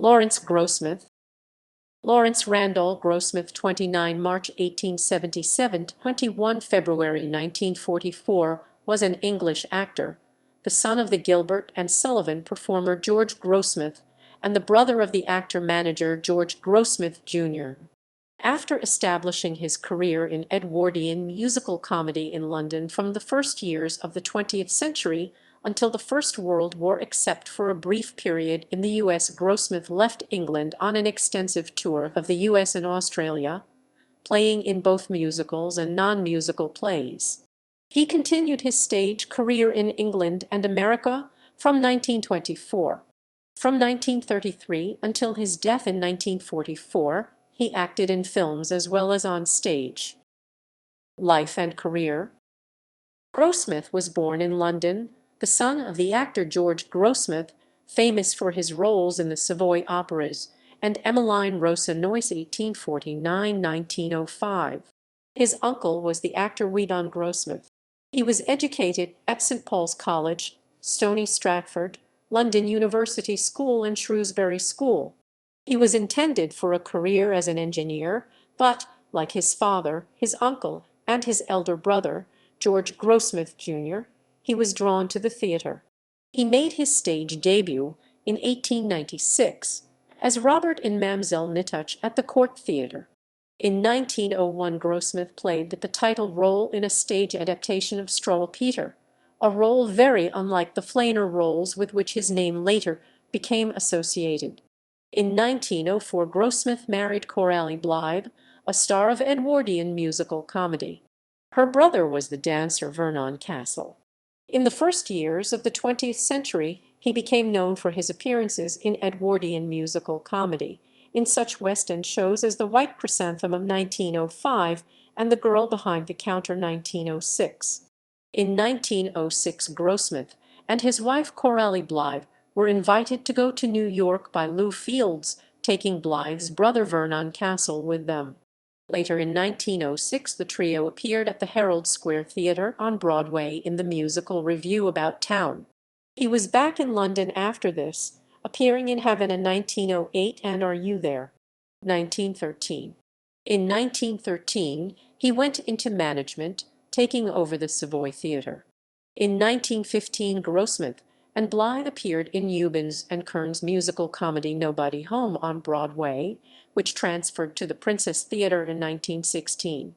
Lawrence Grossmith. Lawrence Randall Grossmith, 29 March 1877 – 21 February 1944, was an English actor, the son of the Gilbert and Sullivan performer George Grossmith, and the brother of the actor-manager George Grossmith Jr. After establishing his career in Edwardian musical comedy in London from the first years of the 20th century until the First World War, except for a brief period in the U.S., Grossmith left England on an extensive tour of the U.S. and Australia, playing in both musicals and non-musical plays. He continued his stage career in England and America from 1924. From 1933 until his death in 1944, he acted in films as well as on stage. Life and career. Grossmith was born in London, the son of the actor George Grossmith, famous for his roles in the Savoy operas, and Emmeline Rosa Noyes, 1849–1905. His uncle was the actor Randall Grossmith. He was educated at St. Paul's College, Stony Stratford, London University School and Shrewsbury School. He was intended for a career as an engineer, but, like his father, his uncle, and his elder brother, George Grossmith Jr., he was drawn to the theatre. He made his stage debut in 1896 as Robert in Mamselle Nitouch at the Court Theatre. In 1901, Grossmith played the title role in a stage adaptation of Stroll Peter, a role very unlike the Flaner roles with which his name later became associated. In 1904, Grossmith married Coralie Blythe, a star of Edwardian musical comedy. Her brother was the dancer Vernon Castle. In the first years of the 20th century, he became known for his appearances in Edwardian musical comedy, in such West End shows as The White Chrysanthemum 1905 and The Girl Behind the Counter 1906. In 1906, Grossmith and his wife Coralie Blythe were invited to go to New York by Lou Fields, taking Blythe's brother Vernon Castle with them. Later in 1906, the trio appeared at the Herald Square Theatre on Broadway in the musical Review About Town. He was back in London after this, appearing in Heaven in 1908 and Are You There? 1913. In 1913, he went into management, taking over the Savoy Theatre. In 1915, Grossmith and Blythe appeared in Eubens and Kern's musical comedy Nobody Home on Broadway, which transferred to the Princess Theatre in 1916.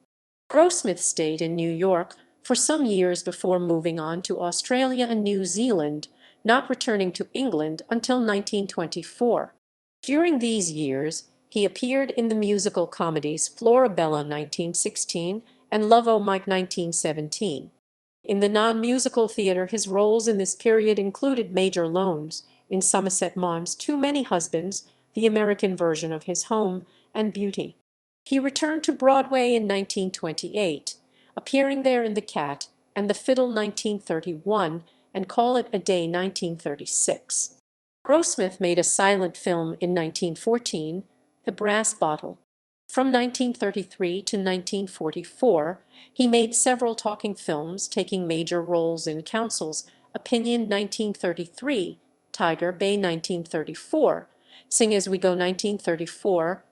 Grossmith stayed in New York for some years before moving on to Australia and New Zealand, not returning to England until 1924. During these years, he appeared in the musical comedies Florabella 1916 and Love O' Mike 1917. In the non-musical theatre, his roles in this period included Major Lones in Somerset Maugham's Too Many Husbands, the American version of His Home, and Beauty. He returned to Broadway in 1928, appearing there in The Cat and the Fiddle 1931 and Call It a Day 1936. Grossmith made a silent film in 1914, The Brass Bottle. From 1933 to 1944, he made several talking films, taking major roles in Council's Opinion 1933, Tiger Bay 1934, Sing As We Go 1934,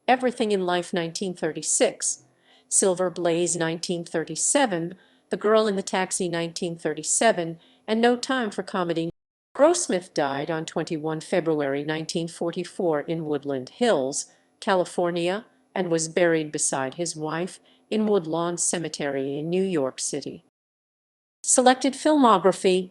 Everything in Life 1936, Silver Blaze 1937, The Girl in the Taxi 1937, and No Time for Comedy. Grossmith died on 21 February 1944 in Woodland Hills, California, and was buried beside his wife in Woodlawn Cemetery in New York City. Selected filmography.